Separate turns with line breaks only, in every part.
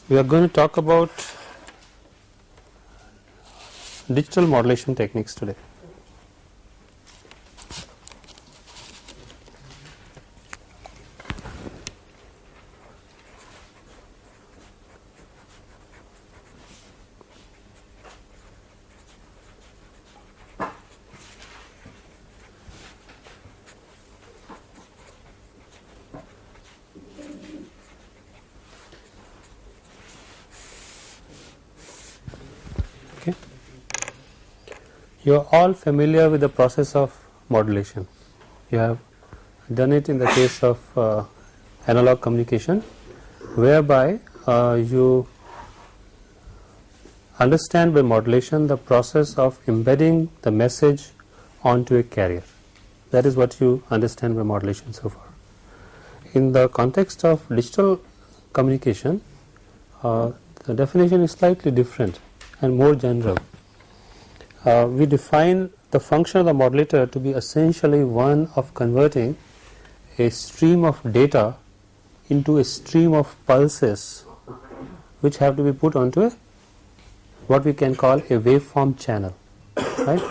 We are going to talk about digital modulation techniques today. You are all familiar with the process of modulation. You have done it in the case of analog communication, whereby you understand by modulation the process of embedding the message onto a carrier. That is what you understand by modulation so far. In the context of digital communication, the definition is slightly different and more general. We define the function of the modulator to be essentially one of converting a stream of data into a stream of pulses which have to be put onto a what we can call a waveform channel, right?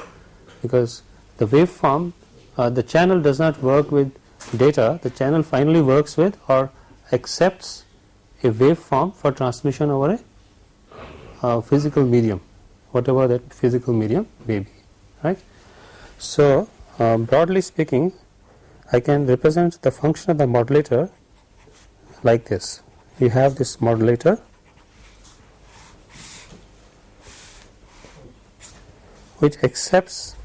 Because the waveform, the channel does not work with data, the channel finally works with or accepts a waveform for transmission over a physical medium, whatever that physical medium may be, right? So broadly speaking, I can represent the function of the modulator like this. We have this modulator which accepts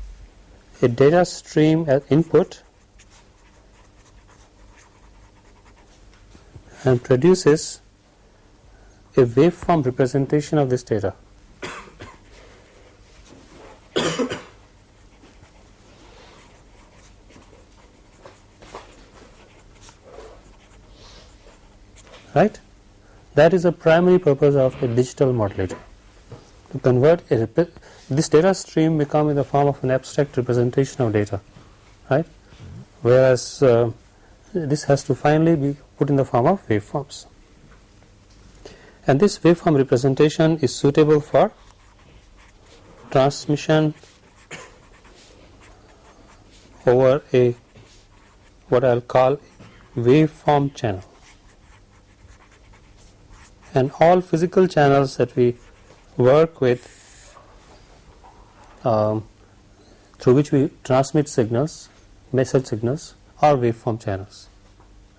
a data stream as input and produces a waveform representation of this data. Right? That is the primary purpose of a digital modulator, to convert this data stream become in the form of an abstract representation of data, right? Whereas this has to finally be put in the form of waveforms, and this waveform representation is suitable for transmission over a what I will call waveform channel. And all physical channels that we work with, through which we transmit signals, message signals, are waveform channels,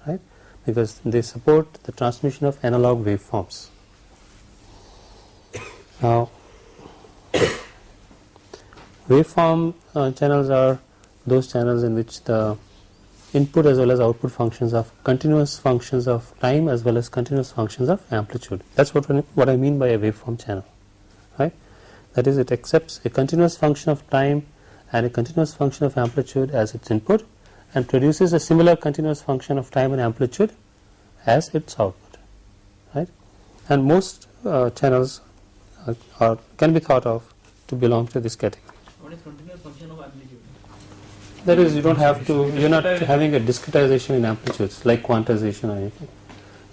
right? Because they support the transmission of analog waveforms. Now, waveform channels are those channels in which the input as well as output functions of continuous functions of time as well as continuous functions of amplitude. That's what I mean by a waveform channel, right? That is, it accepts a continuous function of time and a continuous function of amplitude as its input and produces a similar continuous function of time and amplitude as its output, right? And most channels can be thought of to belong to this category.
What is continuous function of amplitude?
That is, you don't have to, you're not having a discretization in amplitudes like quantization or anything.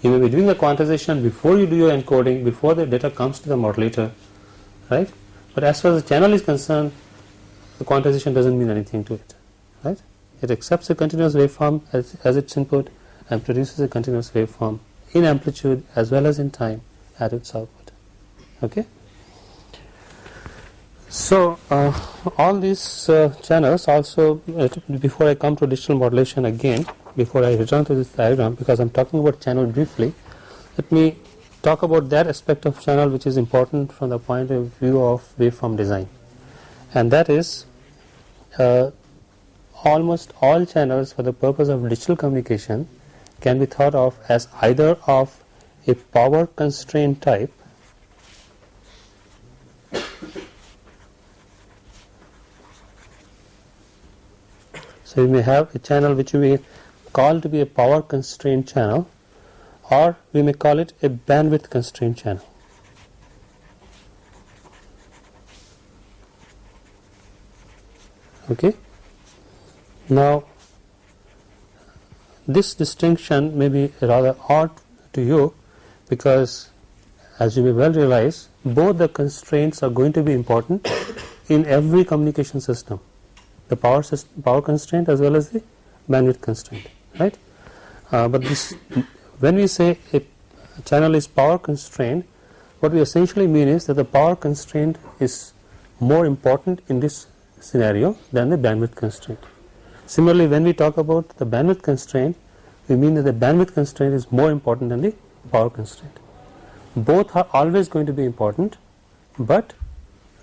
You may be doing the quantization before you do your encoding, before the data comes to the modulator, right? But as far as the channel is concerned, the quantization doesn't mean anything to it, right? It accepts a continuous waveform as its input and produces a continuous waveform in amplitude as well as in time at its output, okay? So all these channels also, before I come to digital modulation again, before I return to this diagram, because I am talking about channel briefly, let me talk about that aspect of channel which is important from the point of view of waveform design, and that is almost all channels for the purpose of digital communication can be thought of as either of a power constraint type So you may have a channel which we call to be a power constrained channel, or we may call it a bandwidth constrained channel. Okay. Now, this distinction may be rather odd to you, because as you may well realize, both the constraints are going to be important in every communication system, the power constraint as well as the bandwidth constraint, right? But this, when we say a channel is power constrained, what we essentially mean is that the power constraint is more important in this scenario than the bandwidth constraint. Similarly, when we talk about the bandwidth constraint, we mean that the bandwidth constraint is more important than the power constraint. Both are always going to be important, but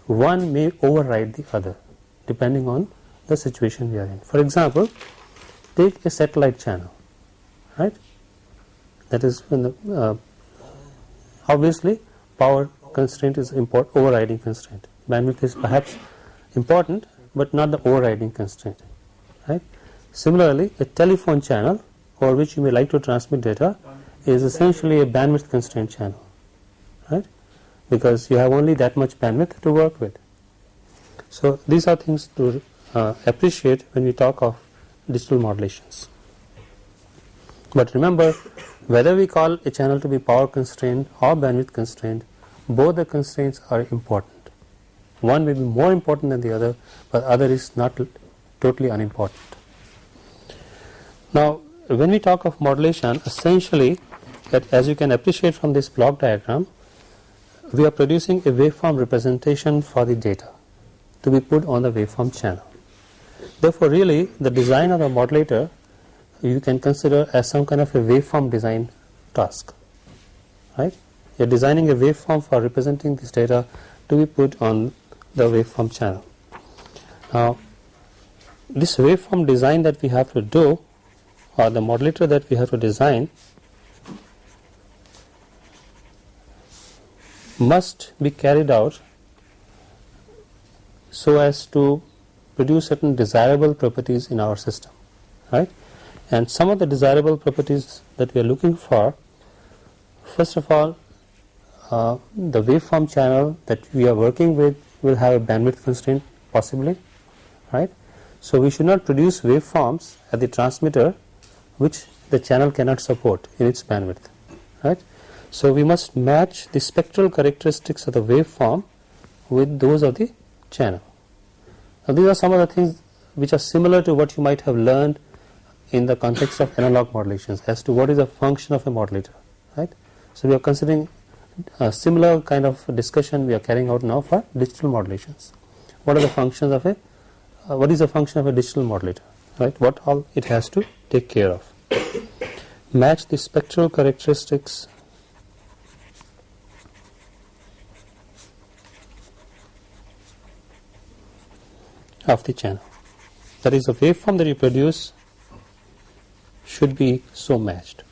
one may override the other depending on the situation we are in. For example, take a satellite channel, right? That is when the obviously power constraint is overriding constraint. Bandwidth is perhaps important, but not the overriding constraint, right? Similarly, a telephone channel over which you may like to transmit data is essentially a bandwidth constrained channel, right? Because you have only that much bandwidth to work with. So these are things to appreciate when we talk of digital modulations. But remember, whether we call a channel to be power constrained or bandwidth constrained, both the constraints are important. One may be more important than the other, but the other is not totally unimportant. Now, when we talk of modulation, essentially, that as you can appreciate from this block diagram, we are producing a waveform representation for the data to be put on the waveform channel. Therefore, really, the design of the modulator you can consider as some kind of a waveform design task, right? You are designing a waveform for representing this data to be put on the waveform channel. Now, this waveform design that we have to do, or the modulator that we have to design, must be carried out so as to produce certain desirable properties in our system, right? And some of the desirable properties that we are looking for, first of all, the waveform channel that we are working with will have a bandwidth constraint possibly, right? So we should not produce waveforms at the transmitter which the channel cannot support in its bandwidth, right? So we must match the spectral characteristics of the waveform with those of the channel. Now these are some of the things which are similar to what you might have learned in the context of analog modulations as to what is the function of a modulator, right? So we are considering a similar kind of discussion we are carrying out now for digital modulations. What are the functions of a what is the function of a digital modulator, right? What all it has to take care of. Match the spectral characteristics of the channel. That is, the waveform that you produce should be so matched.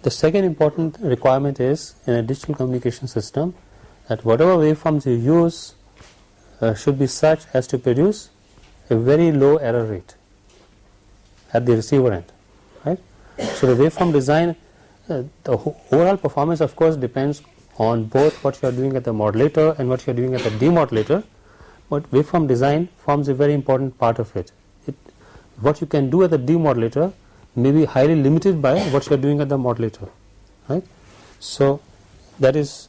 The second important requirement is in a digital communication system that whatever waveforms you use should be such as to produce a very low error rate at the receiver end, right? So the waveform design, the overall performance of course depends on both what you are doing at the modulator and what you are doing at the demodulator, but waveform design forms a very important part of it. What you can do at the demodulator may be highly limited by what you are doing at the modulator, right? So that is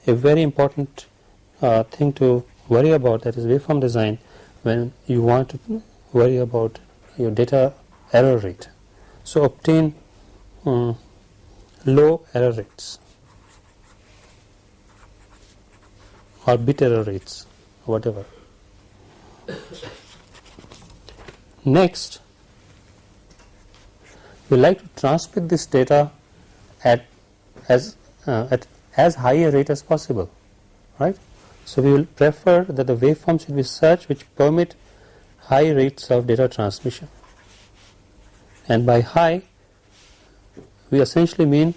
a very important thing to worry about, that is waveform design, when you want to worry about your data error rate. So obtain low error rates or bit error rates, whatever. Next, we like to transmit this data at as high a rate as possible, right? So we will prefer that the waveform should be such which permit high rates of data transmission, and by high we essentially mean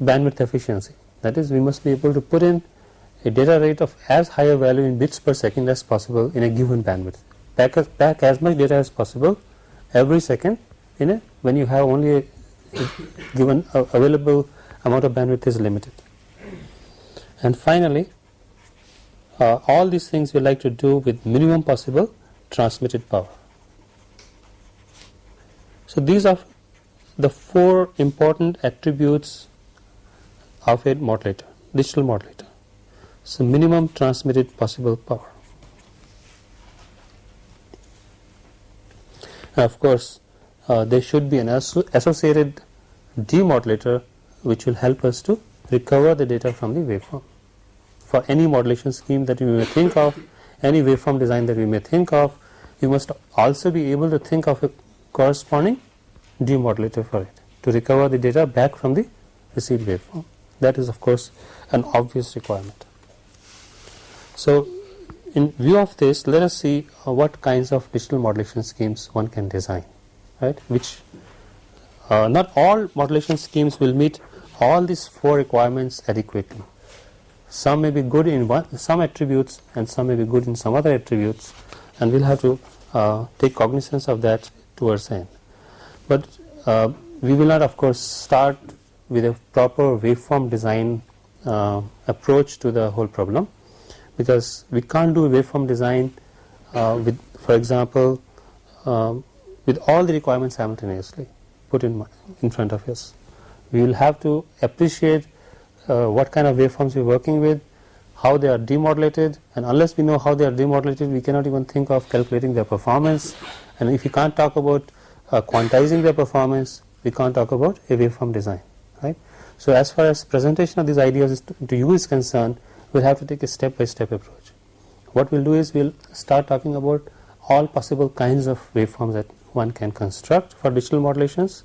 bandwidth efficiency. That is, we must be able to put in a data rate of as high a value in bits per second as possible in a given bandwidth. Pack as much data as possible every second in a when you have only a given available amount of bandwidth is limited. And finally, all these things we like to do with minimum possible transmitted power. So these are the 4 important attributes of a modulator, digital modulator. So minimum transmitted possible power. And of course, there should be an associated demodulator which will help us to recover the data from the waveform. For any modulation scheme that you may think of, any waveform design that we may think of, you must also be able to think of a corresponding demodulator for it to recover the data back from the received waveform. That is of course an obvious requirement. So in view of this, let us see what kinds of digital modulation schemes one can design, right? Which not all modulation schemes will meet all these 4 requirements adequately. Some may be good in some attributes and some may be good in some other attributes, and we'll have to take cognizance of that towards the end. But we will not of course start with a proper waveform design approach to the whole problem, because we can't do waveform design with, for example, with all the requirements simultaneously put in front of us. We will have to appreciate what kind of waveforms we are working with, how they are demodulated, and unless we know how they are demodulated, we cannot even think of calculating their performance. And if you can't talk about quantizing their performance, we can't talk about a waveform design, right? So as far as presentation of these ideas to you is concerned, we'll have to take a step-by-step approach. What we'll do is we'll start talking about all possible kinds of waveforms that one can construct for digital modulations.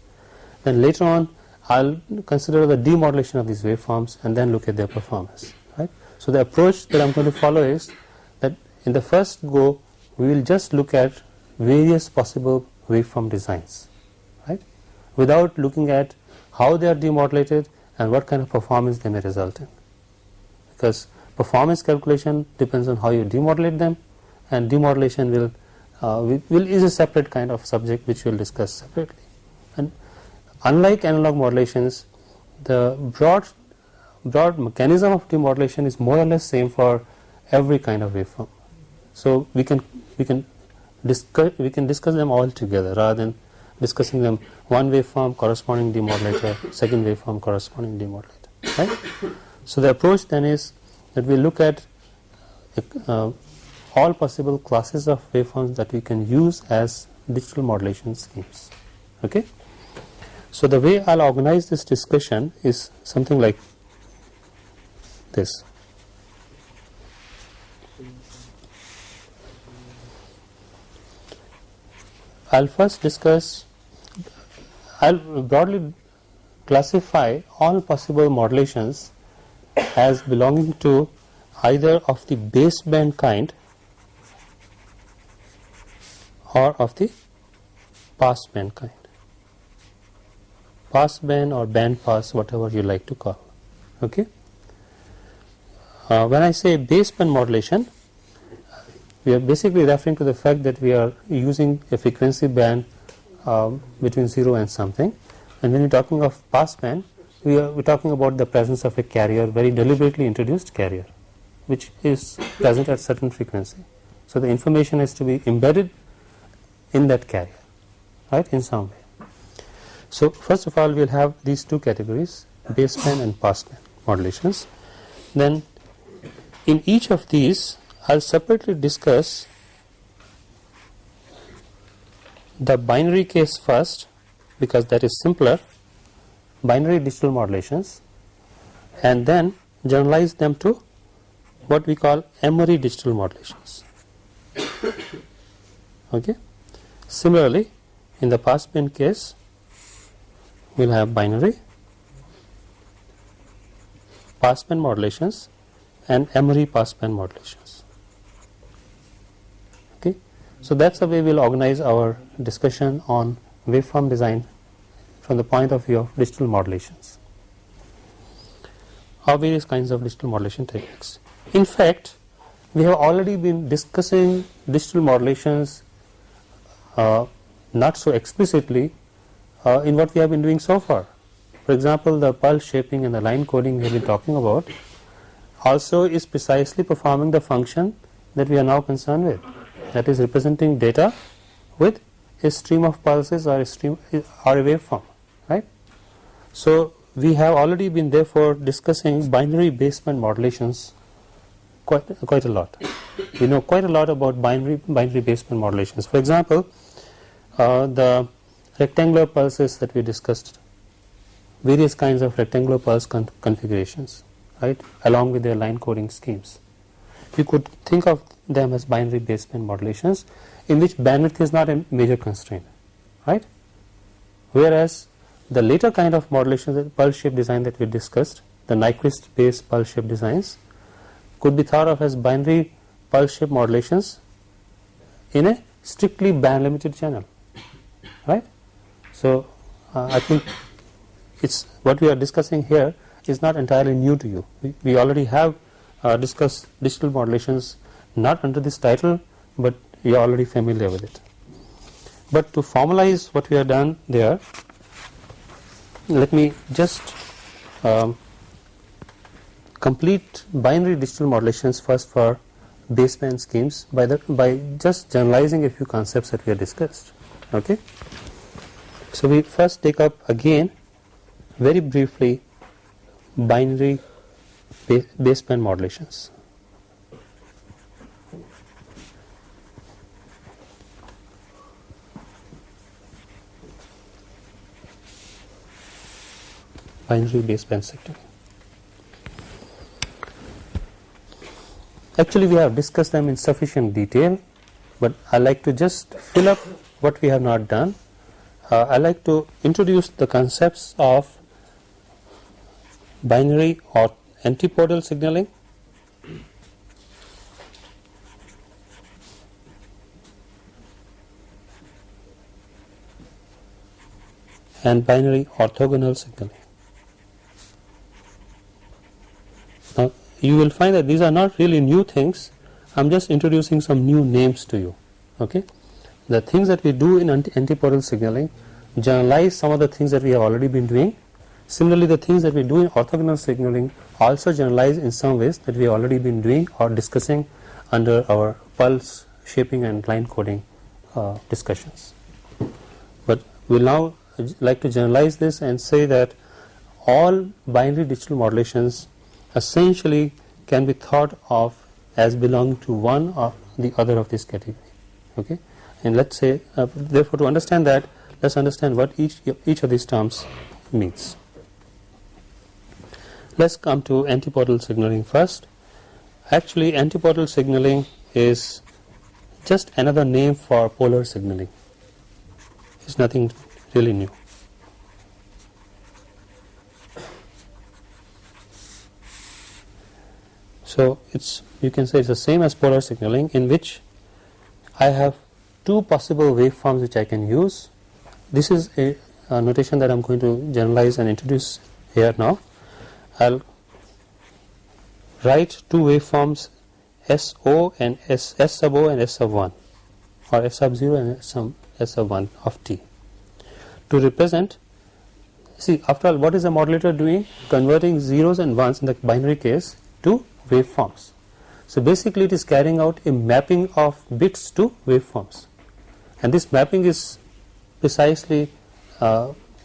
Then later on, I'll consider the demodulation of these waveforms and then look at their performance, right? So the approach that I'm going to follow is that in the first go, we will just look at various possible waveform designs, right? Without looking at how they are demodulated and what kind of performance they may result in. Because performance calculation depends on how you demodulate them, and demodulation is a separate kind of subject which we'll discuss separately. And unlike analog modulations, the broad mechanism of demodulation is more or less same for every kind of waveform. So we can discuss them all together rather than discussing them one waveform corresponding demodulator, second waveform corresponding demodulator, right? So the approach then is that we look at all possible classes of waveforms that we can use as digital modulation schemes. Okay. So the way I'll organize this discussion is something like this. I'll broadly classify all possible modulations as belonging to either of the baseband kind or of the passband kind. Passband or band pass, whatever you like to call. Okay. When I say baseband modulation, we are basically referring to the fact that we are using a frequency band between 0 and something, and when we are talking of passband, we're talking about the presence of a carrier, very deliberately introduced carrier, which is present at certain frequency. So the information has to be embedded in that carrier, right, in some way. So first of all, we'll have these two categories, baseband and passband modulations. Then in each of these, I'll separately discuss the binary case first, because that is simpler, binary digital modulations, and then generalize them to what we call emery digital modulations. Okay. Similarly, in the passband case, we'll have binary, passband modulations, and emery passband modulations. Okay. So that's the way we'll organize our discussion on waveform design from the point of view of digital modulations, or various kinds of digital modulation techniques. In fact, we have already been discussing digital modulations not so explicitly in what we have been doing so far. For example, the pulse shaping and the line coding we have been talking about also is precisely performing the function that we are now concerned with, that is representing data with a stream of pulses or a waveform, right? So we have already been therefore discussing binary baseband modulations quite a lot. We know quite a lot about binary baseband modulations. For example, the rectangular pulses that we discussed, various kinds of rectangular pulse configurations, right, along with their line coding schemes. You could think of them as binary baseband modulations in which bandwidth is not a major constraint, right? Whereas the later kind of modulations, the pulse shape design that we discussed, the Nyquist based pulse shape designs, could be thought of as binary pulse shape modulations in a strictly band limited channel, right? So I think it's what we are discussing here is not entirely new to you. We already have discussed digital modulations not under this title, but you are already familiar with it. But to formalize what we have done there, let me just complete binary digital modulations first for baseband schemes by just generalizing a few concepts that we have discussed. Okay. So we first take up again very briefly binary baseband modulations. Binary baseband signaling. Actually, we have discussed them in sufficient detail, but I like to just fill up what we have not done. I like to introduce the concepts of binary or antipodal signaling, and binary orthogonal signaling. Now, you will find that these are not really new things. I am just introducing some new names to you. Okay, the things that we do in antipodal signaling generalize some of the things that we have already been doing. Similarly, the things that we do in orthogonal signaling also generalize in some ways that we have already been doing or discussing under our pulse shaping and line coding discussions. But we will now like to generalize this and say that all binary digital modulations essentially can be thought of as belonging to one or the other of this category. Okay, and let's say therefore to understand that, let's understand what each of these terms means. Let's come to antipodal signaling first. Actually, antipodal signaling is just another name for polar signaling. It's nothing really new. So you can say it's the same as polar signaling, in which I have two possible waveforms which I can use. This is a notation that I am going to generalize and introduce here now. I'll write two waveforms SO and S sub O and S sub 1, or S sub 0 and S sub 1 of T, to represent. See, after all, what is the modulator doing? Converting zeros and ones in the binary case to waveforms. So basically it is carrying out a mapping of bits to waveforms, and this mapping is precisely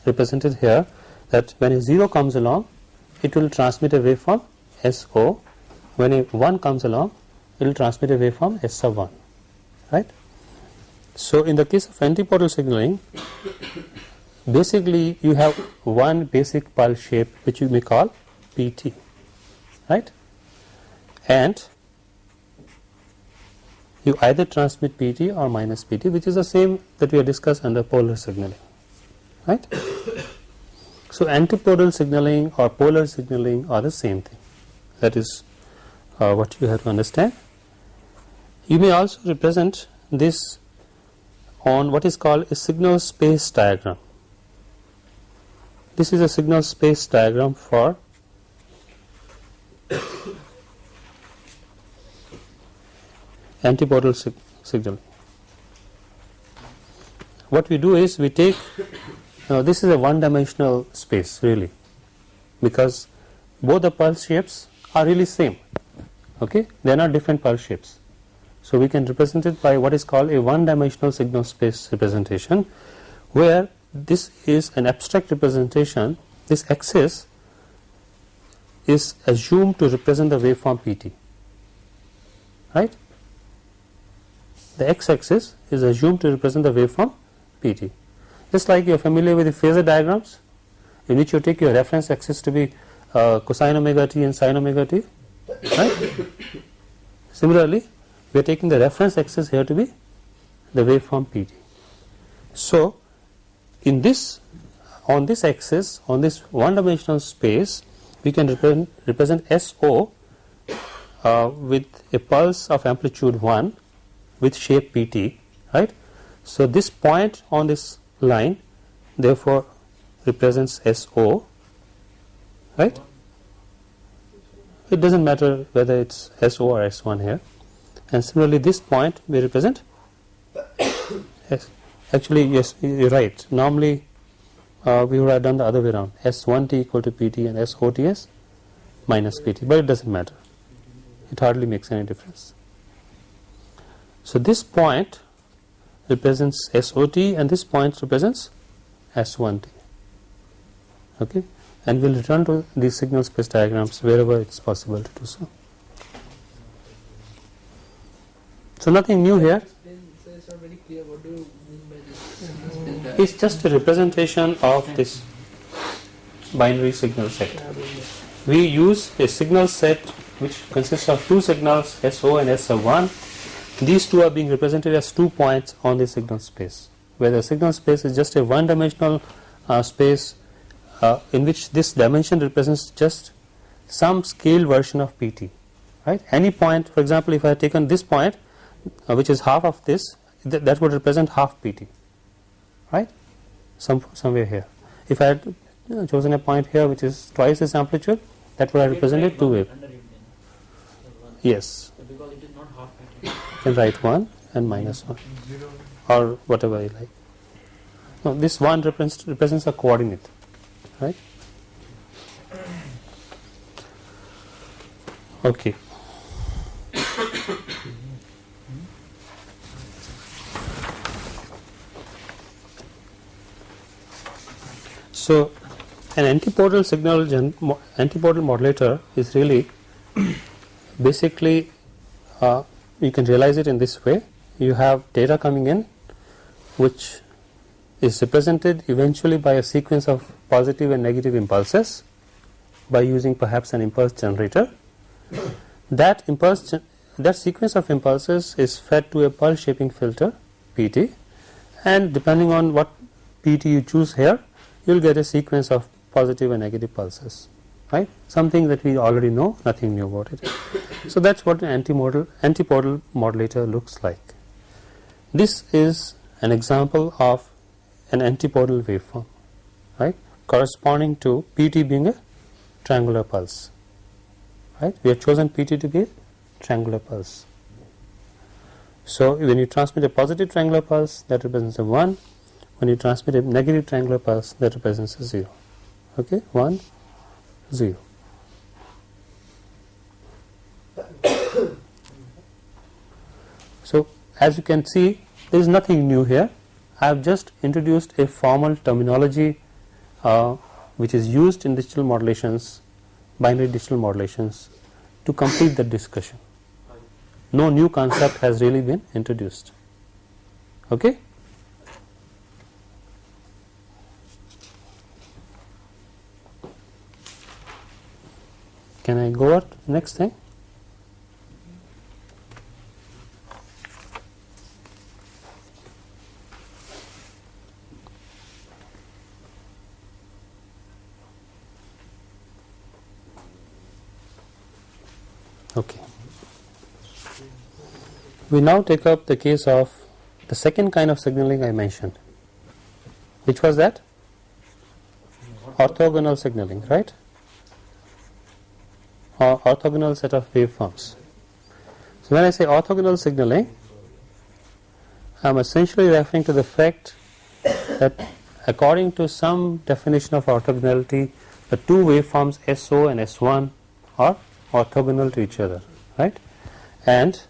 represented here, that when a 0 comes along, it will transmit a waveform SO. When a 1 comes along, it will transmit a waveform S sub 1, right? So in the case of antipodal signaling, basically you have one basic pulse shape which you may call PT, right? And you either transmit PT or minus PT, which is the same that we have discussed under polar signaling, right? So antipodal signaling or polar signaling are the same thing. That is what you have to understand. You may also represent this on what is called a signal space diagram. This is a signal space diagram for antipodal signaling. What we do is we take Now this is a one-dimensional space really, because both the pulse shapes are really same. Okay, they are not different pulse shapes. So we can represent it by what is called a one-dimensional signal space representation, where this is an abstract representation. This axis is assumed to represent the waveform PT. Right? The x-axis is assumed to represent the waveform PT. Just like you are familiar with the phasor diagrams, in which you take your reference axis to be cosine omega t and sine omega t. Right? Similarly, we are taking the reference axis here to be the waveform PT. So, in this, on this axis, on this one-dimensional space, we can represent SO with a pulse of amplitude 1 with shape PT, right? So this point on this line therefore represents SO, right? It doesn't matter whether it's SO or S1 here. And similarly this point we represent S. Actually, yes, you're right. Normally we would have done the other way around, S1t equal to PT and SOTS minus PT, but it doesn't matter. It hardly makes any difference. So this point represents SOT and this point represents S1t. Okay, and we'll return to these signal space diagrams wherever it's possible to do so. So nothing new here.
So it's not very clear. What do you mean by this?
It's just a representation of this binary signal set. We use a signal set which consists of two signals, SO and SO1. These two are being represented as 2 points on the signal space, where the signal space is just a one-dimensional space in which this dimension represents just some scaled version of PT. Right? Any point, for example, if I had taken this point, which is half of this, that would represent half PT. Right? Somewhere here. If I had chosen a point here which is twice this amplitude, that would have represented two waves. Yes.
Because it is not half PT.
You can write 1 and minus 1 or whatever you like. No, this 1 represents a coordinate, right? Okay. So an antipodal signal antipodal modulator is really basically you can realize it in this way. You have data coming in which is represented eventually by a sequence of positive and negative impulses by using perhaps an impulse generator. That sequence of impulses is fed to a pulse shaping filter PT, and depending on what PT you choose here, you will get a sequence of positive and negative pulses. Right? Something that we already know, nothing new about it. So that's what an antipodal modulator looks like. This is an example of an antipodal waveform, right? Corresponding to PT being a triangular pulse. Right? We have chosen PT to be a triangular pulse. So when you transmit a positive triangular pulse, that represents a 1. When you transmit a negative triangular pulse, that represents a 0. Okay, 1, 0. So as you can see, there is nothing new here. I have just introduced a formal terminology which is used in digital modulations, binary digital modulations, to complete the discussion. No new concept has really been introduced. Okay? Can I go on to the next thing? Okay. We now take up the case of the second kind of signaling I mentioned. Which was that? Orthogonal signaling, right? Or orthogonal set of waveforms. So when I say orthogonal signaling, I am essentially referring to the fact that according to some definition of orthogonality, the two waveforms SO and S1 are orthogonal to each other, right? And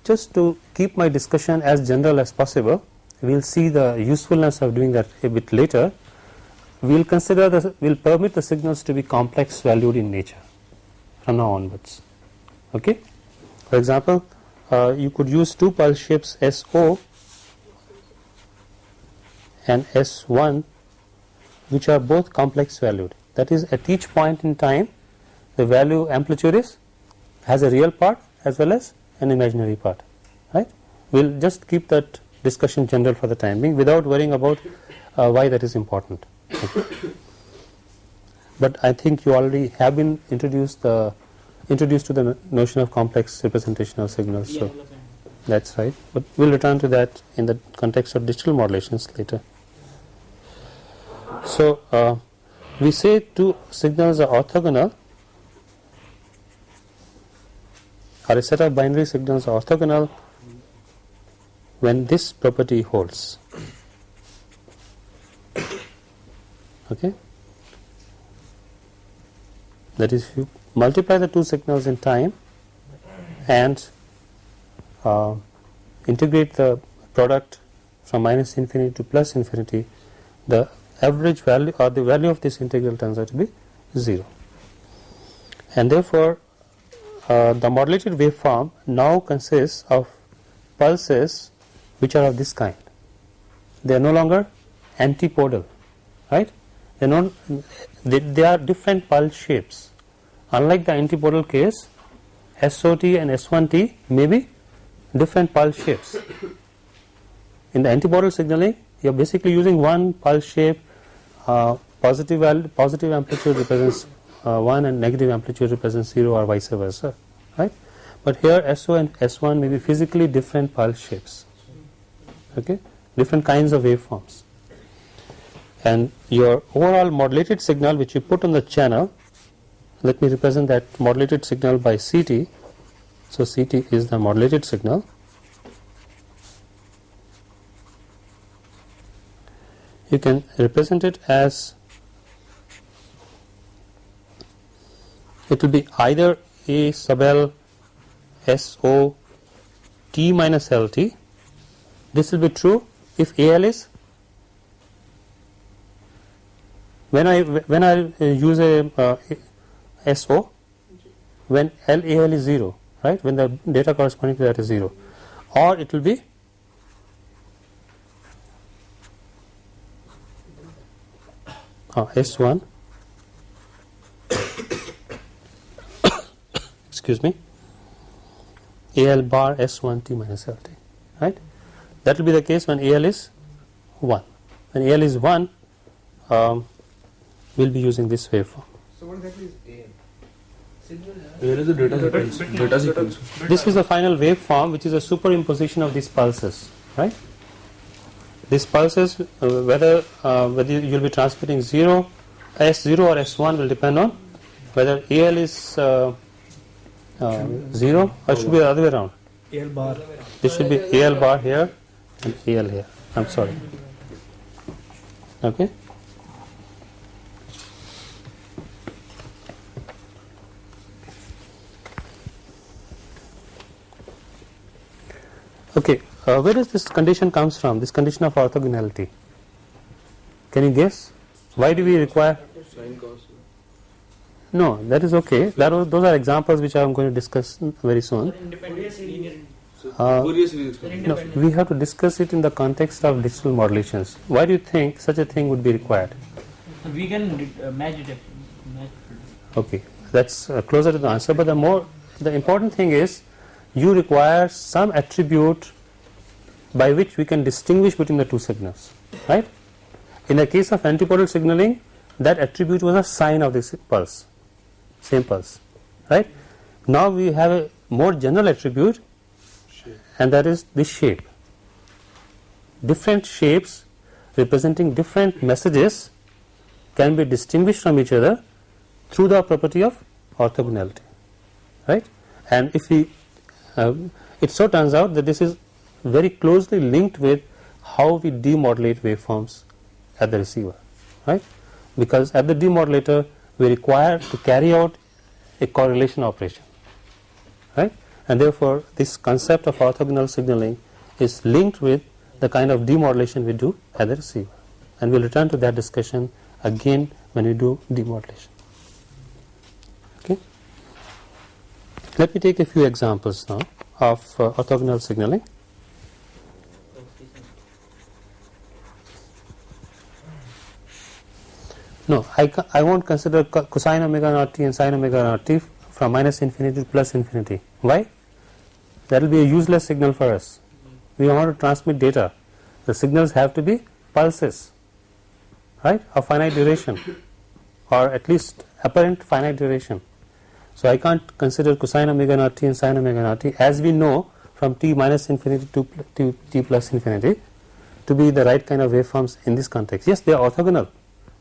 just to keep my discussion as general as possible, we will see the usefulness of doing that a bit later. We will permit the signals to be complex valued in nature from now onwards. Okay? For example, you could use two pulse shapes SO and S1 which are both complex valued. That is, at each point in time the value amplitude has a real part as well as an imaginary part, right? We will just keep that discussion general for the time being without worrying about why that is important. Okay. But I think you already have been introduced to the notion of complex representation of signals, so that's right. But we will return to that in the context of digital modulations later. So we say two signals are orthogonal, or a set of binary signals are orthogonal when this property holds. Okay, that is, if you multiply the two signals in time and integrate the product from minus infinity to plus infinity, the average value or the value of this integral turns out to be 0, and therefore the modulated waveform now consists of pulses which are of this kind. They are no longer antipodal, right? They are different pulse shapes. Unlike the antipodal case, SOT and S1T may be different pulse shapes. In the antipodal signaling, you are basically using one pulse shape. Positive amplitude represents 1 and negative amplitude represents 0, or vice versa, right? But here SO and S1 may be physically different pulse shapes, okay, different kinds of waveforms. And your overall modulated signal which you put on the channel, let me represent that modulated signal by CT. So CT is the modulated signal. You can represent it as, it will be either A sub L SO T minus LT. This will be true if AL is, when I use a SO, when LAL is 0, right, when the data corresponding to that is 0, or it will be S1 excuse me, AL bar S1T minus LT, right? That will be the case when AL is 1. When AL is 1, we will be using this waveform.
So what exactly is AM? Signal.
Where is the data sequence?
This is the final waveform, which is a superimposition of these pulses, right? These pulses, whether you will be transmitting S0 or S1 will depend on whether AL is 0, or it should be the other way around.
AL bar.
This should be AL bar here and AL here. I'm sorry. Okay. Okay, where does this condition comes from? This condition of orthogonality. Can you guess? Why do we require?
Sine cos.
No, that is okay. Those are examples which I am going to discuss very soon.
Independent linear.
Fourier series expansion.
No, we have to discuss it in the context of digital modulations. Why do you think such a thing would be required?
We can match it.
Okay, that's closer to the answer. But the important thing is, you require some attribute by which we can distinguish between the two signals, right? In the case of antipodal signaling, that attribute was a sign of this pulse, same pulse, right? Now we have a more general attribute, and that is this shape. Different shapes representing different messages can be distinguished from each other through the property of orthogonality, right? And if we it so turns out that this is very closely linked with how we demodulate waveforms at the receiver, right? Because at the demodulator we require to carry out a correlation operation, right? And therefore this concept of orthogonal signaling is linked with the kind of demodulation we do at the receiver, and we'll return to that discussion again when we do demodulation. Okay. Let me take a few examples now of orthogonal signaling. No, I won't consider cosine omega naught t and sine omega naught t from minus infinity to plus infinity. Why? That will be a useless signal for us. We want to transmit data. The signals have to be pulses, right, of finite duration, or at least apparent finite duration. So I can't consider cosine omega naught t and sine omega naught t, as we know from t minus infinity to t plus infinity, to be the right kind of waveforms in this context. Yes, they are orthogonal,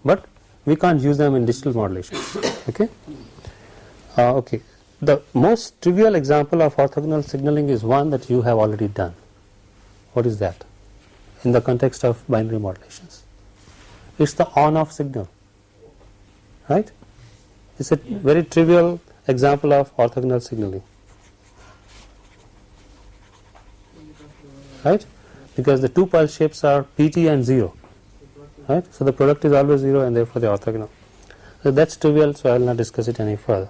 but we can't use them in digital modulation. Okay. Okay. The most trivial example of orthogonal signaling is one that you have already done. What is that? In the context of binary modulations, it's the on-off signal, right? It's a very trivial example of orthogonal signaling, right? Because the two pulse shapes are PT and 0, right? So the product is always 0 and therefore they are orthogonal. So that's trivial, so I will not discuss it any further.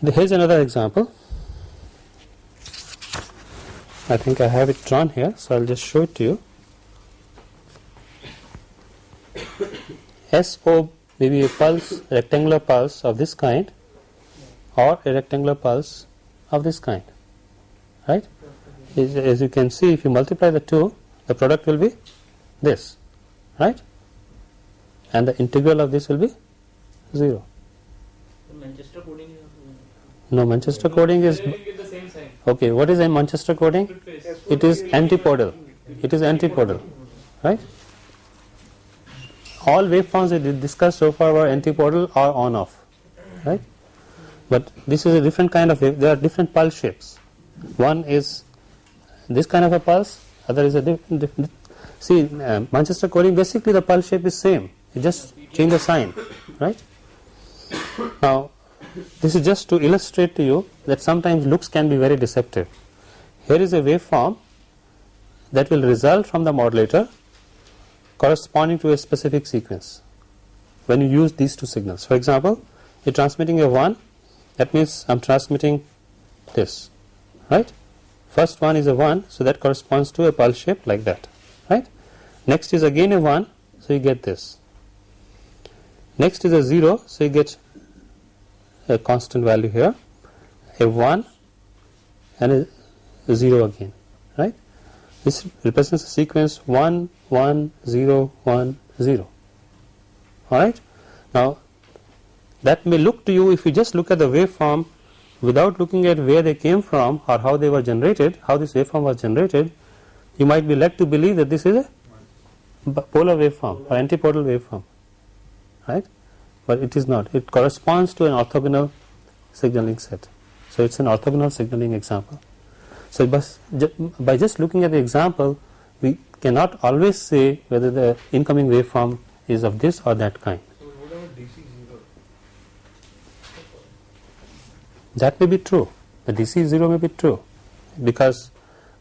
Here's another example. I think I have it drawn here, so I'll just show it to you. SO may be a pulse, rectangular pulse of this kind, or a rectangular pulse of this kind, right? As you can see, if you multiply the two, the product will be this, right? And the integral of this will be 0.
Manchester coding is
No, Manchester coding is okay. What is a Manchester coding? It is antipodal. It is antipodal, right? All waveforms we discussed so far were antipodal or on-off, right? But this is a different kind of wave. There are different pulse shapes. One is this kind of a pulse. Other is a different. See, Manchester coding, basically the pulse shape is same. You just change the sign, right? Now, this is just to illustrate to you that sometimes looks can be very deceptive. Here is a waveform that will result from the modulator corresponding to a specific sequence when you use these two signals. For example, you are transmitting a 1, that means I am transmitting this, right? First one is a 1, so that corresponds to a pulse shape like that, right? Next is again a 1, so you get this. Next is a 0, so you get a constant value here, a 1 and a 0 again, right? This represents a sequence 1, 1, 0, 1, 0. Alright? Now, that may look to you, if you just look at the waveform without looking at where they came from or how they were generated, how this waveform was generated, you might be led to believe that this is a polar waveform or antipodal waveform, right? But it is not. It corresponds to an orthogonal signaling set. So it's an orthogonal signaling example. So by just looking at the example, we cannot always say whether the incoming waveform is of this or that kind.
So what about DC 0?
That may be true. The DC 0 may be true, because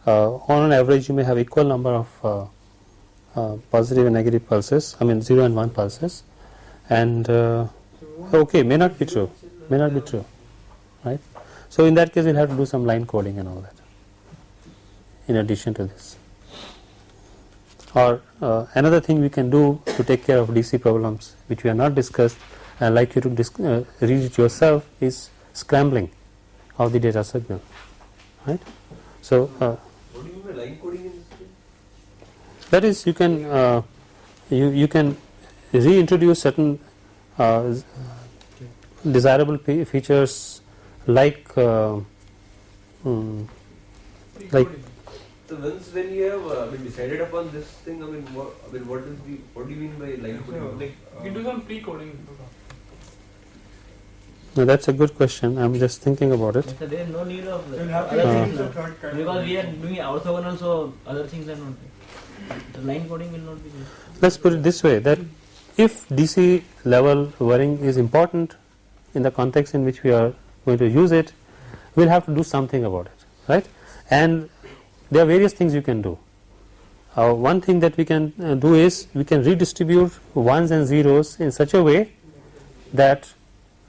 on an average you may have equal number of positive and negative pulses, I mean 0 and 1 pulses, and okay, may not be true, right? So in that case we'll have to do some line coding and all that in addition to this. Or another thing we can do to take care of DC problems which we have not discussed, and like you to read it yourself, is scrambling of the data signal, right? So
What do you mean by line coding in this case?
that is, you can you can reintroduce certain desirable features like like
So once when you have decided upon this thing, what do you mean by line coding? Like
You do some pre-coding.
no, that's a good question. I'm just thinking about it.
So there is no need of
You'll have
other
to
things
use
now.
a third kind
Because
of
we are doing orthogonal, so other things are not. The line coding will not be there.
Let's put it this way, that if DC level varying is important in the context in which we are going to use it, we'll have to do something about it, right? And there are various things you can do. One thing that we can do is we can redistribute ones and zeros in such a way that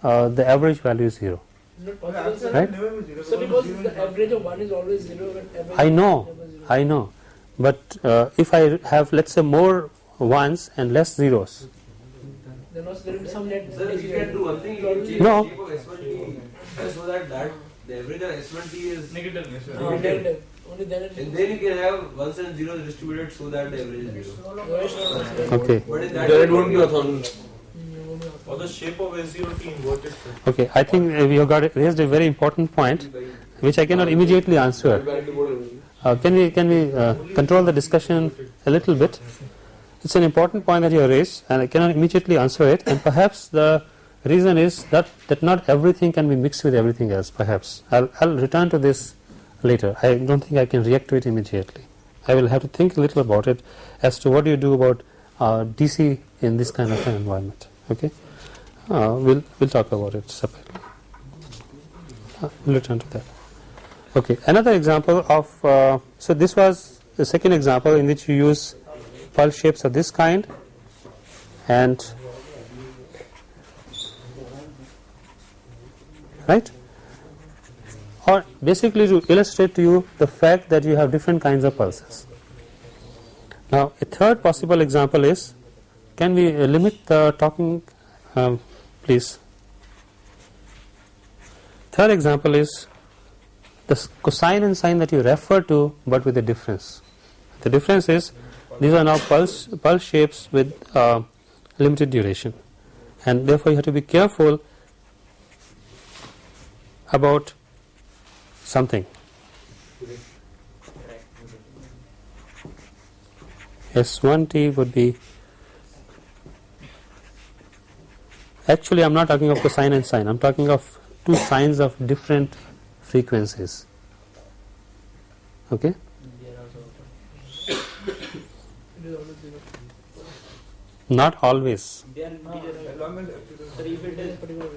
the average value is 0.
Not possible, sir.
Right?
So because the average of 1 is always 0 and average
I know,
of never 0.
I know, but if I have, let's say, more ones and less zeros,
Then also there will be some net.
Sir, you can do one thing, you can change
No.
the shape of S1T so that the average of S1T is
Negative.
Negative. Only then it
and then you can have ones and zeros distributed so that the average is 0.
okay,
But in that
Then it won't be orthogonal.
Or the shape of S0T inverted.
okay. I think we have raised a very important point, which I cannot immediately answer. Can we control the discussion a little bit? It's an important point that you have raised, and I cannot immediately answer it. And perhaps the reason is that not everything can be mixed with everything else. Perhaps I'll return to this later. I don't think I can react to it immediately. I will have to think a little about it as to what do you do about DC in this kind of an environment. Okay, we'll talk about it separately. We'll return to that. Okay, another example of so this was the second example in which you use pulse shapes of this kind, and right, or basically to illustrate to you the fact that you have different kinds of pulses. Now a third possible example is, can we limit the talking please. Third example is the cosine and sine that you refer to, but with a difference. The difference is these are now pulse shapes with limited duration, and therefore you have to be careful about something. S1T would be, actually I'm not talking of cosine and sine, I'm talking of two sines of different frequencies. Okay?
It is always 0.
Not always.
They are integer. Sir, if it is
Particular way.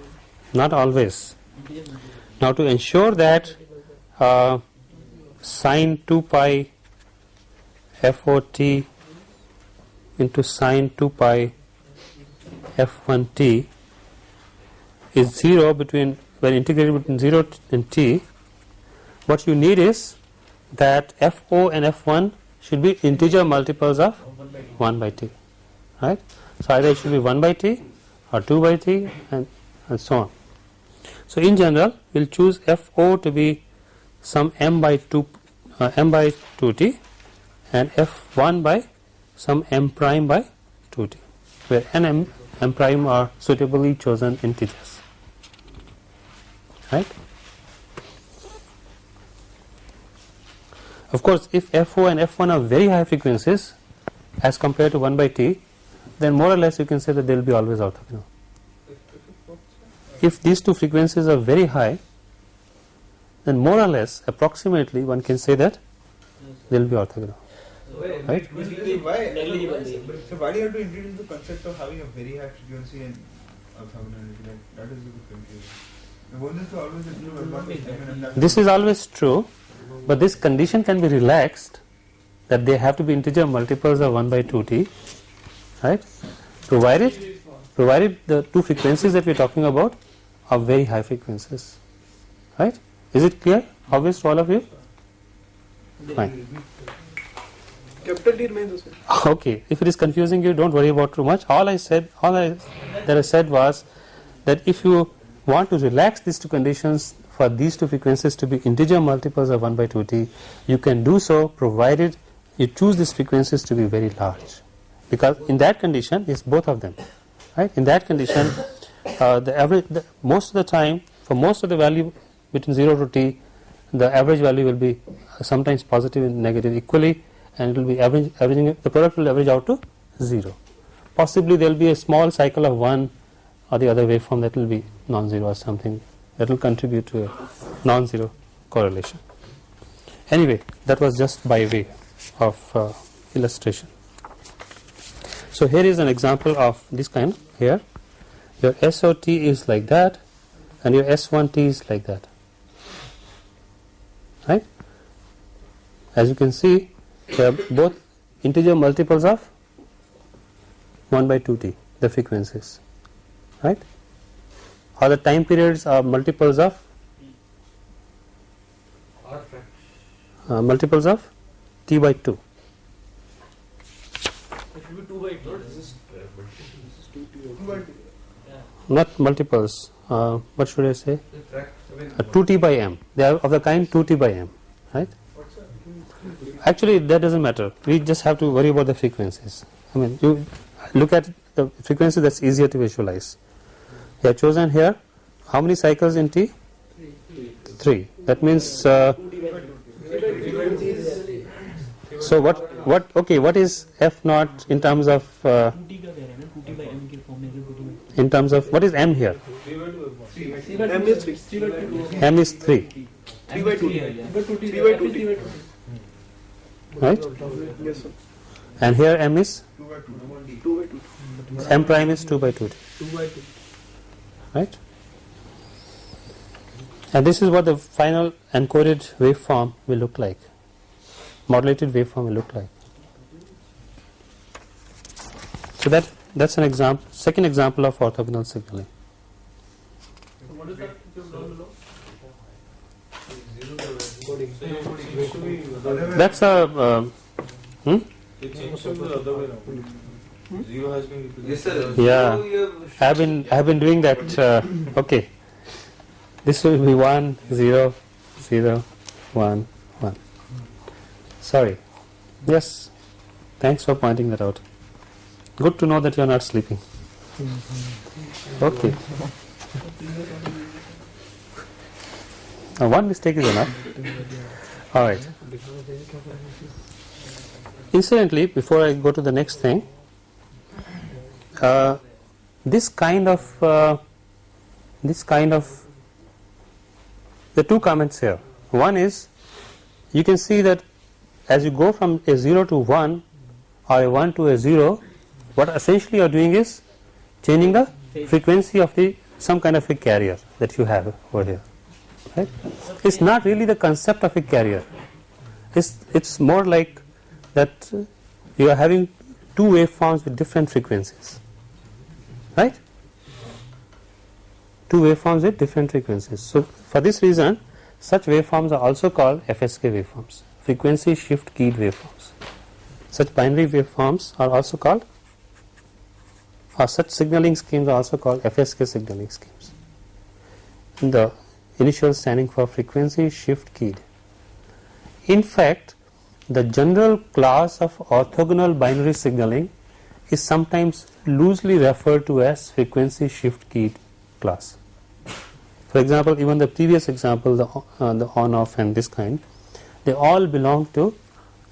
Not always.
integer.
Now to ensure that sine 2 pi FOT into sine 2 pi F1T is 0 between, when integrated between 0 and t, what you need is that FO and F1 should be integer multiples of 1 by t, right? So either it should be 1 by t or 2 by t and so on. So in general we will choose FO to be some m by 2t and F1 by some m prime by 2t, where n m prime are suitably chosen integers, right? Of course, if FO and F1 are very high frequencies as compared to 1 by t, then more or less you can say that they will be always orthogonal. If these two frequencies are very high, then more or less approximately one can say that they will be orthogonal. Right?
So why do you have to introduce the concept of having a very high frequency and orthogonality? That is a bit confusing. Won't this always include advantage?
This is always true, but this condition can be relaxed, that they have to be integer multiples of 1 by 2t, right? Provided the two frequencies that we are talking about are very high frequencies, right? Is it clear? Obvious to all of you? Fine.
Capital T remains the same.
Okay, if it is confusing you, don't worry about too much. All I said was that if you want to relax these two conditions for these two frequencies to be integer multiples of 1 by 2t, you can do so provided you choose these frequencies to be very large, because in that condition is both of them, right? In that condition most of the time, for most of the value between 0 to t, the average value will be sometimes positive and negative equally, and it will be averaging, the product will average out to 0. Possibly there will be a small cycle of 1 or the other waveform that will be non-zero or something that will contribute to a non-zero correlation. Anyway, that was just by way of illustration. So here is an example of this kind. Here your SOT is like that and your S1T is like that, right? As you can see, they are both integer multiples of 1 by 2t, the frequencies, right? Or the time periods are multiples of t by 2.
It should be 2 by 2. This is
Not multiples. What should I say? 2t by m. They are of the kind 2t by m, right? Actually, that doesn't matter. We just have to worry about the frequencies. I mean, you look at the frequency, that's easier to visualize. You have chosen here how many cycles in t? 3. That means so what okay, what is f naught in terms of in terms of what is m here?
M is 3.
M is 3,
3 by 2. 3 by 2.
right?
Yes, sir.
And here m is
2 by 2.
2 by 2.
m prime is 2 by 2,
2 by 2.
right? And this is what the final encoded waveform will look like. Modulated waveform will look like. So that's an example, second example of orthogonal signaling.
So what is that down below?
That's a
It seems to be the other way around. 0 has been replaced.
Yes, sir.
Yeah.
So you have
I've been doing that. Okay, this will be 1 0 0 1 1. Sorry. Yes. Thanks for pointing that out. Good to know that you are not sleeping. Okay. One mistake is enough. All right. Incidentally, before I go to the next thing, this kind of the two comments here. One is you can see that as you go from a 0 to 1 or a 1 to a 0, what essentially you are doing is changing the frequency of the some kind of a carrier that you have over here. Right? It's not really the concept of a carrier. It's more like that you are having two waveforms with different frequencies, right? Two waveforms with different frequencies. So for this reason, such waveforms are also called FSK waveforms, frequency shift keyed waveforms. Such binary waveforms are also called, or such signaling schemes are also called FSK signaling schemes. The initial standing for frequency shift keyed. In fact, the general class of orthogonal binary signaling is sometimes loosely referred to as frequency shift keyed class. For example, even the previous example, the on off and this kind, they all belong to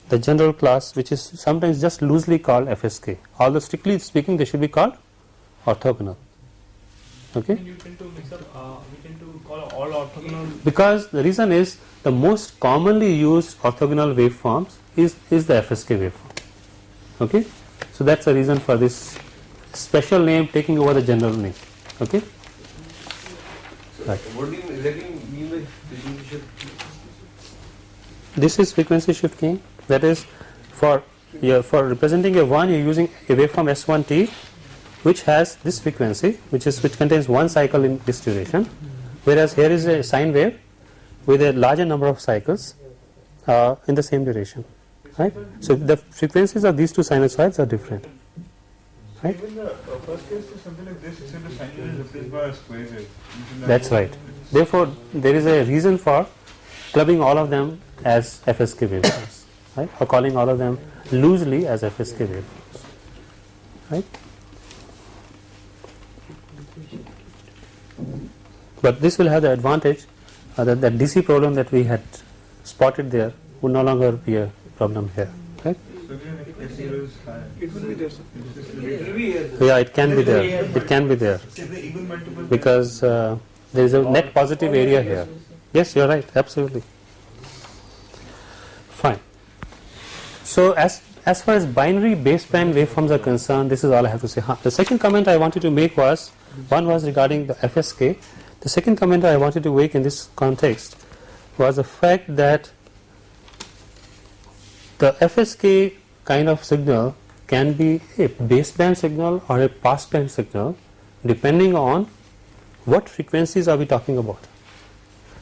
the general class, which is sometimes just loosely called FSK. Although strictly speaking, they should be called orthogonal. Okay?
You tend to mix up, we tend to call all orthogonal.
Because the reason is the most commonly used orthogonal waveforms is the FSK waveform. Okay? So that's the reason for this special name taking over the general name. Okay? Right.
What do you exactly mean by frequency shift?
This is frequency shift keying. That is for representing a 1, you're using a waveform S1T, which has this frequency, which contains one cycle in this duration, whereas here is a sine wave with a larger number of cycles in the same duration, right? So the frequencies of these two sinusoids are different, right?
Even the first case is something like this, except the sine wave is replaced by a square wave.
That's right. Therefore, there is a reason for clubbing all of them as FSK waveforms, right? Or calling all of them loosely as FSK waveforms, right? But this will have the advantage that the DC problem that we had spotted there would no longer be a problem here, right?
So again, if S0 is high,
It will be there, sir.
It will be here.
Yeah, it can be there. It can be there
say the even multiple
because there is a net positive area here. Yes, you are right. Absolutely. Fine. So as as far as binary baseband waveforms are concerned, this is all I have to say. The second comment I wanted to make was, one was regarding the FSK. The second comment I wanted to make in this context was the fact that the FSK kind of signal can be a baseband signal or a passband signal depending on what frequencies are we talking about.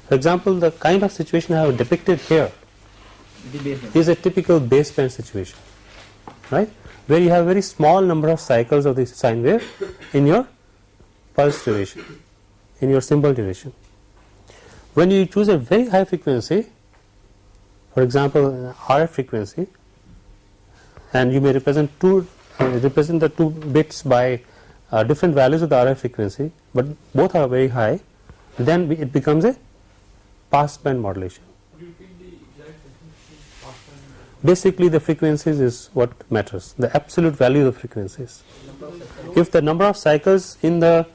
For example, the kind of situation I have depicted here is a typical baseband situation, right, where you have very small number of cycles of the sine wave in your pulse duration, in your symbol duration. When you choose a very high frequency, for example RF frequency, and you may represent the two bits by different values of the RF frequency, but both are very high, then it becomes a passband modulation. Basically the frequencies is what matters, the absolute value of the frequencies. If the number of cycles in the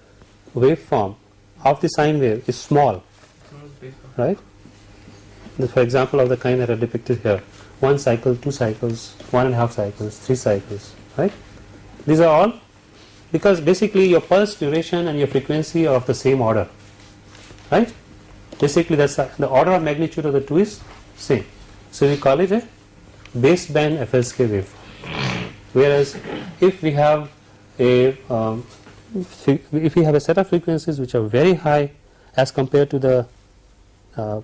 waveform of the sine wave is small, right, for example of the kind that are depicted here, 1 cycle, 2 cycles, 1.5 cycles, 3 cycles, right, these are all because basically your pulse duration and your frequency are of the same order, right, basically that's the order of magnitude of the two is same, so we call it a baseband FSK waveform. Whereas if we have a set of frequencies which are very high as compared to the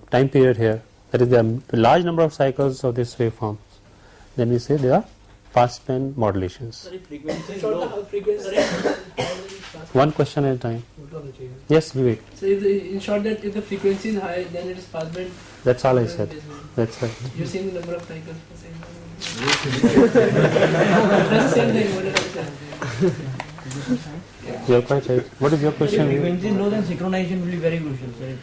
time period here, that is the large number of cycles of this waveform, then we say they are passband modulations. One question at a time. Yes, Vivek.
So in short, that if the frequency is high, then it is passband.
That's all I said. That's right.
You're saying the number of cycles. That's the same thing. What did I say?
You're quite right. What is your question?
Frequency is low, then synchronization will be very crucial. So if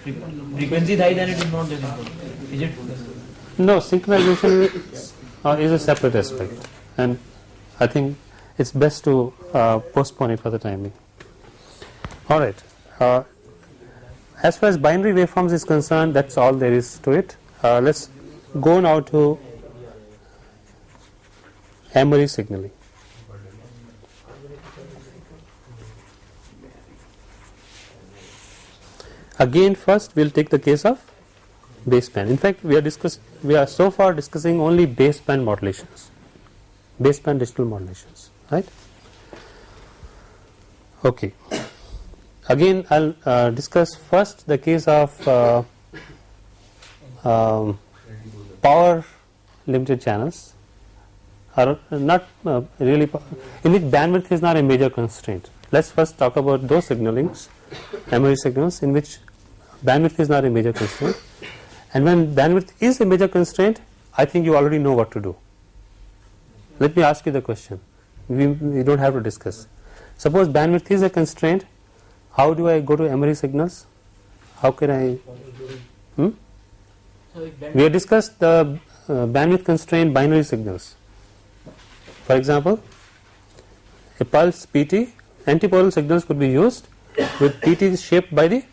frequency is high, then it is not that important. Is it?
No, synchronization is a separate aspect, and I think it's best to postpone it for the time being. All right. As far as binary waveforms is concerned, that's all there is to it. Let's go now to Emery signaling. Again, first we'll take the case of baseband. In fact, we are so far discussing only baseband modulations, baseband digital modulations, right? Okay. Again, I'll discuss first the case of power limited channels, are not really in which bandwidth is not a major constraint. Let's first talk about those signalings, Emery signals, in which bandwidth is not a major constraint. And when bandwidth is a major constraint, I think you already know what to do. Let me ask you the question. We don't have to discuss. Suppose bandwidth is a constraint, how do I go to Emery signals? How can I? We have discussed the bandwidth constraint binary signals. For example, a pulse PT, antipodal signals could be used with PT shaped by the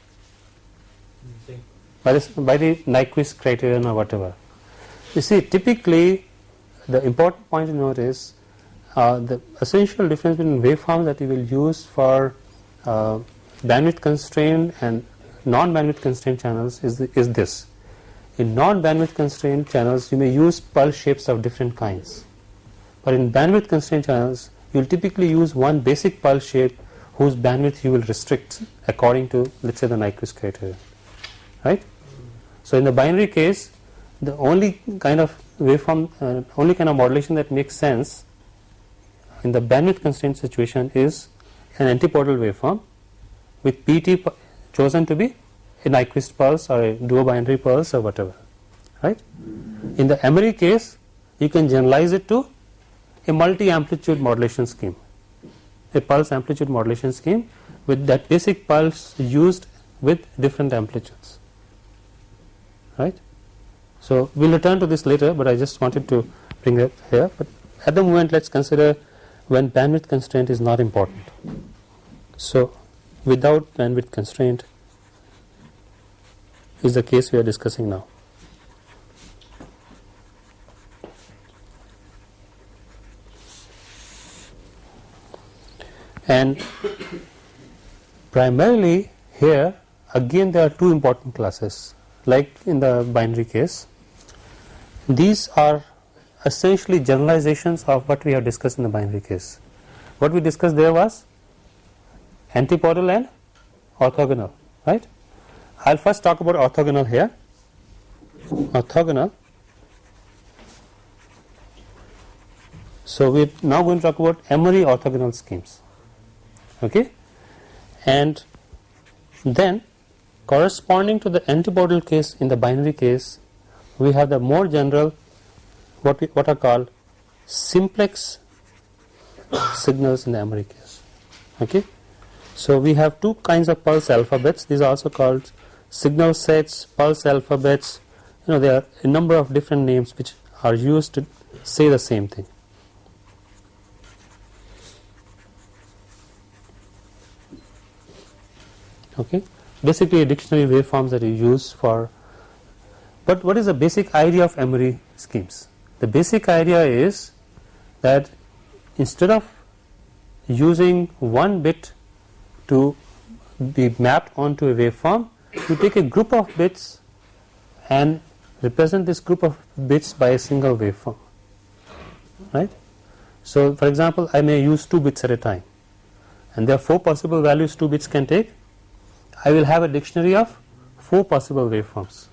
Nyquist criterion or whatever. You see, typically the important point to note is the essential difference between waveforms that you will use for bandwidth constrained and non-bandwidth constrained channels is this. In non-bandwidth constrained channels, you may use pulse shapes of different kinds, but in bandwidth constrained channels, you will typically use one basic pulse shape whose bandwidth you will restrict according to, let's say, the Nyquist criterion, right? So in the binary case, the only kind of waveform, only kind of modulation that makes sense in the bandwidth constraint situation is an antipodal waveform with PT chosen to be a Nyquist pulse or a duobinary pulse or whatever, right? In the Emery case, you can generalize it to a multi-amplitude modulation scheme, a pulse amplitude modulation scheme with that basic pulse used with different amplitudes, right? So we'll return to this later, but I just wanted to bring it here. But at the moment, let's consider when bandwidth constraint is not important. So without bandwidth constraint is the case we are discussing now. And primarily here again there are two important classes, like in the binary case. These are essentially generalizations of what we have discussed in the binary case. What we discussed there was antipodal and orthogonal, right? I'll first talk about orthogonal here. Orthogonal. So we're now going to talk about Emery orthogonal schemes. Okay? And then corresponding to the antipodal case in the binary case, we have the more general what are called simplex signals in the Emery case. Okay? So we have two kinds of pulse alphabets. These are also called signal sets, pulse alphabets. There are a number of different names which are used to say the same thing. Okay, basically a dictionary waveforms that you use for. But what is the basic idea of Emery schemes? The basic idea is that instead of using one bit to be mapped onto a waveform, you take a group of bits and represent this group of bits by a single waveform, right? So for example, I may use 2 bits at a time, and there are 4 possible values 2 bits can take. I will have a dictionary of 4 possible waveforms,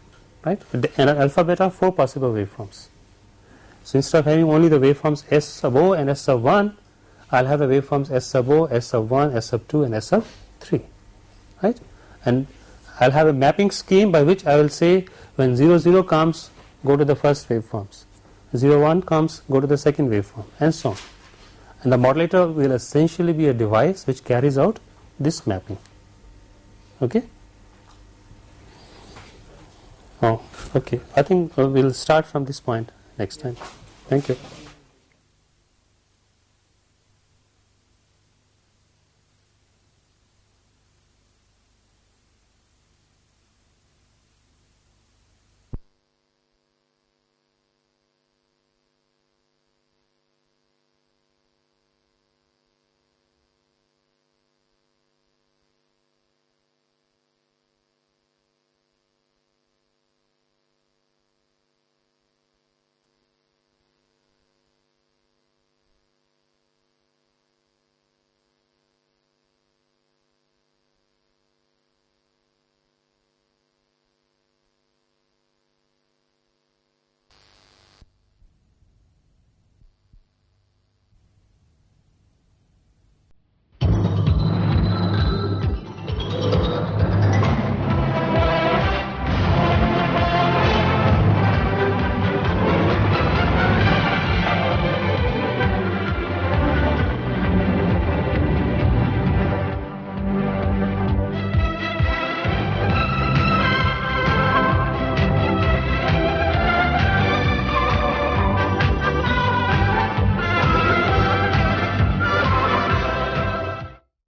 right? And an alphabet of 4 possible waveforms. So instead of having only the waveforms S sub O and S sub 1, I'll have the waveforms S sub O, S sub 1, S sub 2 and S sub 3, right? And I'll have a mapping scheme by which I will say when 0 0 comes, go to the first waveforms, 0 1 comes, go to the second waveform, and so on. And the modulator will essentially be a device which carries out this mapping. Okay? Oh, okay. I think we'll start from this point next time. Thank you.